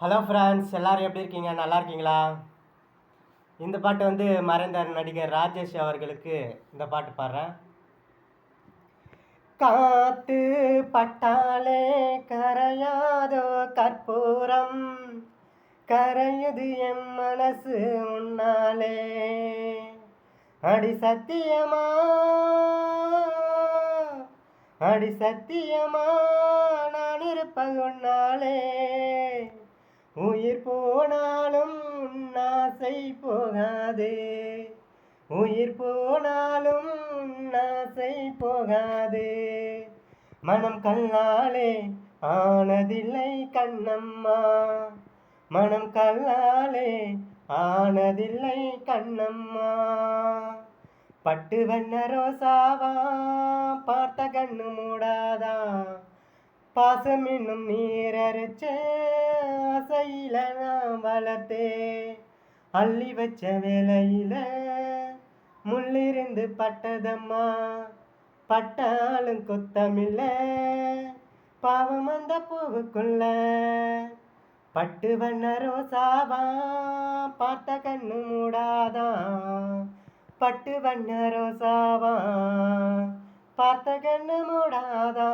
Hello friends, எல்லோரும் எப்படி இருக்கீங்க? நல்லா இருக்கீங்களா? இந்த பாட்டு வந்து மறைந்த நடிகர் ராஜேஷ் அவர்களுக்கு இந்த பாட்டு பாடுறேன். காத்து பட்டாலே கரையாதோ கற்பூரம், கரையுது என் மனசு உன்னாலே. அடி சத்தியமா, அடி சத்தியமா, நான் இருப்பது உன்னாலே. உயிர் போனாலும் ஆசை போகாதே, உயிர் போனாலும் ஆசை போகாதே. மனம் கல்லாலே ஆனதில்லை கண்ணம்மா, மனம் கல்லாலே ஆனதில்லை கண்ணம்மா. பட்டு வண்ண ரோசாவா பார்த்த கண்ணு மூடாதா, பாசம் இன்னும் நீரரைச்ச ஆசையில நான் வளர்த்தே. அள்ளி வச்ச வேலையில முள்ளிருந்து பட்டதம்மா, பட்டாலும் குத்தமில்ல பாவம் அந்த பூவுக்குள்ள. பட்டு வண்ண ரோசாவா பார்த்த கண்ணு மூடாதா, பட்டு வண்ண ரோசாவா பார்த்த கண்ணு மூடாதா.